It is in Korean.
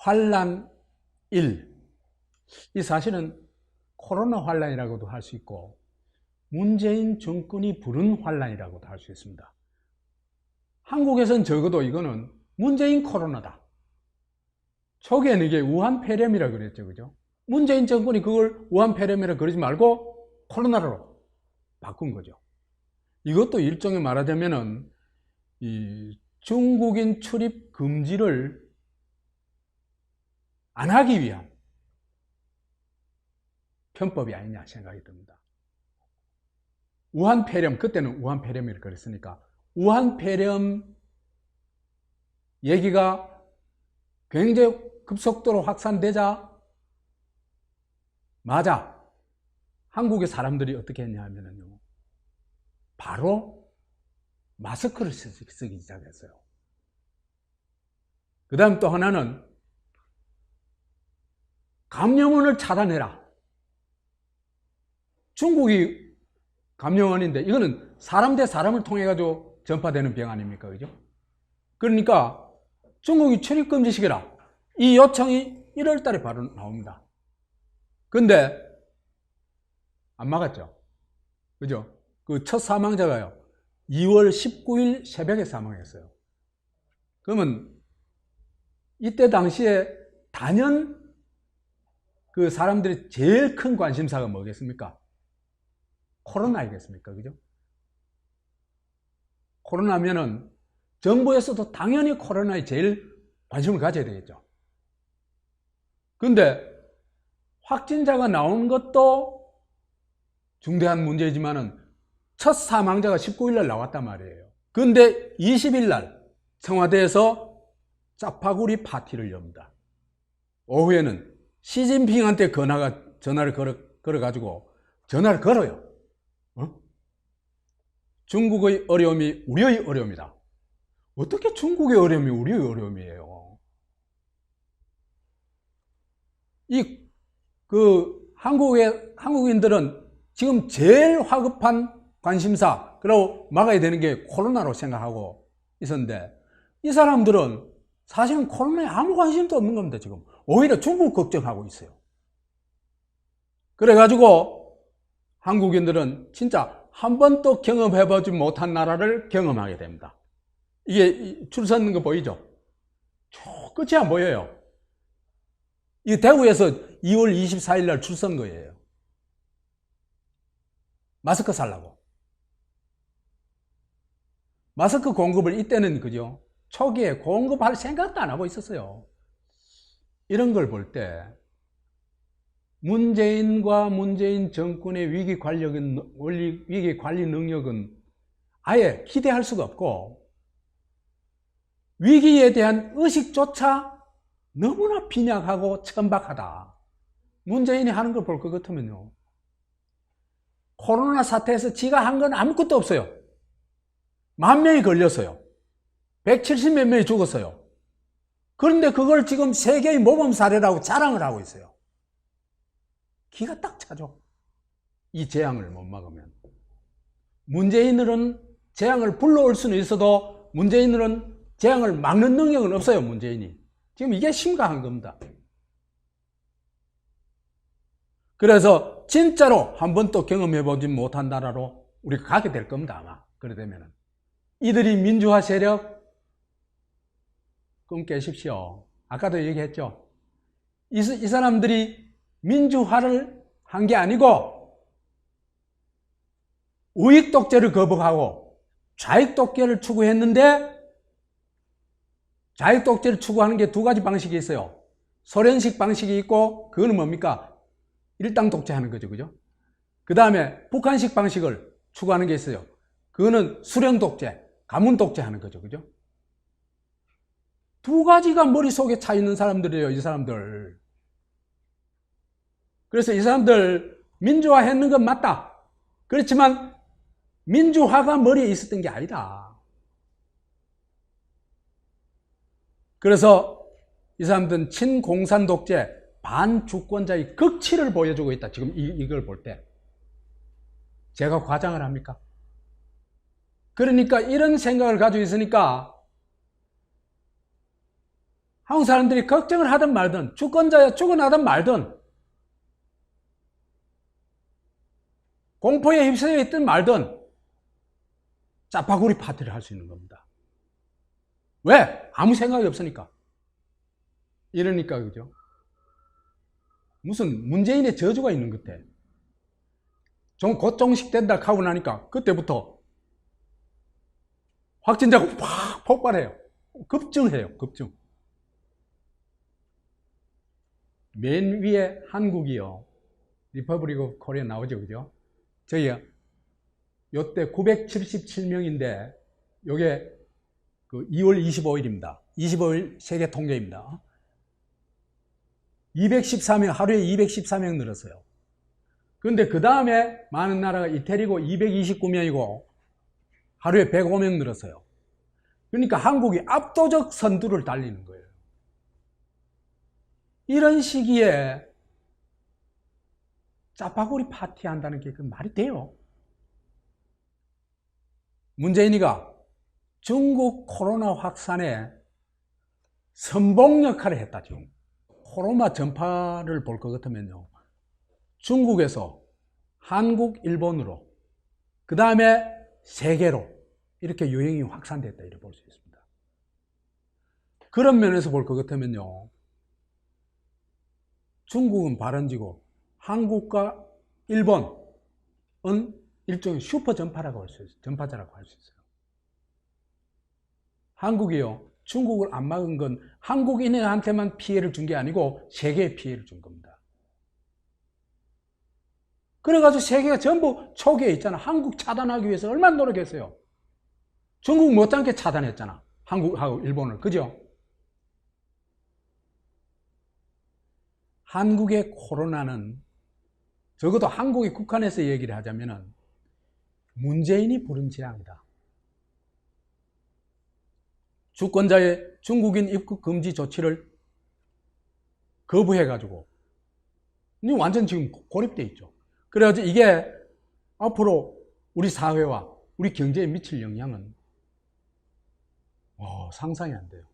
환란 1. 이 사실은 코로나 환란이라고도 할 수 있고 문재인 정권이 부른 환란이라고도 할 수 있습니다. 한국에선 적어도 이거는 문재인 코로나다. 초기에는 이게 우한 폐렴이라고 그랬죠. 그죠? 문재인 정권이 그걸 우한 폐렴이라고 그러지 말고 코로나로 바꾼 거죠. 이것도 일종의 말하자면은 이 중국인 출입 금지를 안 하기 위한 편법이 아니냐 생각이 듭니다. 우한 폐렴, 그때는 우한 폐렴이라고 그랬으니까 우한 폐렴 얘기가 굉장히 급속도로 확산되자 맞아 한국의 사람들이 어떻게 했냐 하면요, 바로 마스크를 쓰기 시작했어요. 그 다음 또 하나는 감염원을 차단해라. 중국이 감염원인데 이거는 사람 대 사람을 통해 가지고 전파되는 병 아닙니까? 그죠? 그러니까 중국이 출입금지시켜라. 이 요청이 1월 달에 바로 나옵니다. 근데 안 막았죠. 그죠? 그 첫 사망자가요, 2월 19일 새벽에 사망했어요. 그러면 이때 당시에 단연 그 사람들이 제일 큰 관심사가 뭐겠습니까? 코로나이겠습니까? 그죠? 코로나면은 정부에서도 당연히 코로나에 제일 관심을 가져야 되겠죠. 근데 확진자가 나온 것도 중대한 문제이지만은 첫 사망자가 19일 날 나왔단 말이에요. 근데 20일 날 청와대에서 짜파구리 파티를 엽니다. 오후에는 시진핑한테 전화를 걸어가지고 전화를 걸어요. 중국의 어려움이 우리의 어려움이다. 어떻게 중국의 어려움이 우리의 어려움이에요? 한국인들은 지금 제일 화급한 관심사, 그리고 막아야 되는 게 코로나로 생각하고 있었는데, 이 사람들은 사실은 코로나에 아무 관심도 없는 겁니다. 지금 오히려 중국 걱정하고 있어요. 그래가지고 한국인들은 진짜 한 번도 경험해보지 못한 나라를 경험하게 됩니다. 이게 줄 섰는 거 보이죠? 저 끝이 안 보여요. 이 대구에서 2월 24일 날 줄 선 거예요. 마스크 살라고. 마스크 공급을 이때는 그죠? 초기에 공급할 생각도 안 하고 있었어요. 이런 걸 볼 때 문재인과 문재인 정권의 위기 관리 능력은 아예 기대할 수가 없고, 위기에 대한 의식조차 너무나 빈약하고 천박하다. 문재인이 하는 걸 볼 것 같으면요, 코로나 사태에서 지가 한 건 아무것도 없어요. 10,000명이 걸렸어요. 170몇 명이 죽었어요. 그런데 그걸 지금 세계의 모범 사례라고 자랑을 하고 있어요. 기가 딱 차죠. 이 재앙을 못 막으면. 문재인은 재앙을 불러올 수는 있어도 문재인은 재앙을 막는 능력은 없어요. 문재인이. 지금 이게 심각한 겁니다. 그래서 진짜로 한 번도 경험해보지 못한 나라로 우리가 가게 될 겁니다. 아마 그래 되면은. 이들이 민주화 세력 꿈 깨십시오. 아까도 얘기했죠. 이 사람들이 민주화를 한 게 아니고 우익 독재를 거부하고 좌익 독재를 추구했는데, 좌익 독재를 추구하는 게 두 가지 방식이 있어요. 소련식 방식이 있고, 그거는 뭡니까? 일당 독재하는 거죠. 그죠? 그 다음에 북한식 방식을 추구하는 게 있어요. 그거는 수령 독재, 가문 독재하는 거죠. 그죠? 두 가지가 머릿속에 차 있는 사람들이에요. 이 사람들. 그래서 이 사람들 민주화 했는 건 맞다. 그렇지만 민주화가 머리에 있었던 게 아니다. 그래서 이 사람들은 친공산 독재, 반주권자의 극치를 보여주고 있다. 지금 이걸 볼 때. 제가 과장을 합니까? 그러니까 이런 생각을 가지고 있으니까 한국 사람들이 걱정을 하든 말든, 주권자야 죽어나든 말든, 공포에 휩싸여 있든 말든, 짜파구리 파티를 할 수 있는 겁니다. 왜? 아무 생각이 없으니까. 이러니까, 그죠? 무슨 문재인의 저주가 있는 것 같아. 곧 종식된다 하고 나니까, 그때부터 확진자가 팍 폭발해요. 급증해요, 급증. 맨 위에 한국이요. 리퍼블릭 오브 코리아 나오죠, 그죠? 저희 요때 977명인데 요게 그 2월 25일입니다. 25일 세계 통계입니다. 214명, 하루에 214명 늘었어요. 그런데 그 다음에 많은 나라가 이태리고 229명이고 하루에 105명 늘었어요. 그러니까 한국이 압도적 선두를 달리는 거예요. 이런 시기에 짜파구리 파티한다는 게 그 말이 돼요? 문재인이가 중국 코로나 확산에 선봉 역할을 했다, 지금. 코로나 전파를 볼 것 같으면요. 중국에서 한국, 일본으로, 그 다음에 세계로 이렇게 유행이 확산됐다, 이렇게 볼 수 있습니다. 그런 면에서 볼 것 같으면요. 중국은 발원지고 한국과 일본은 일종의 슈퍼 전파라고 할 수 있어요. 전파자라고 할 수 있어요. 한국이요. 중국을 안 막은 건 한국인한테만 피해를 준 게 아니고 세계에 피해를 준 겁니다. 그래가지고 세계가 전부 초기에 있잖아. 한국 차단하기 위해서 얼마나 노력했어요. 중국 못지않게 차단했잖아. 한국하고 일본을. 그죠? 한국의 코로나는 적어도 한국의 국한에서 얘기를 하자면은 문재인이 부른 재앙이다. 주권자의 중국인 입국 금지 조치를 거부해가지고 완전 지금 고립돼 있죠. 그래가지고 이게 앞으로 우리 사회와 우리 경제에 미칠 영향은 상상이 안 돼요.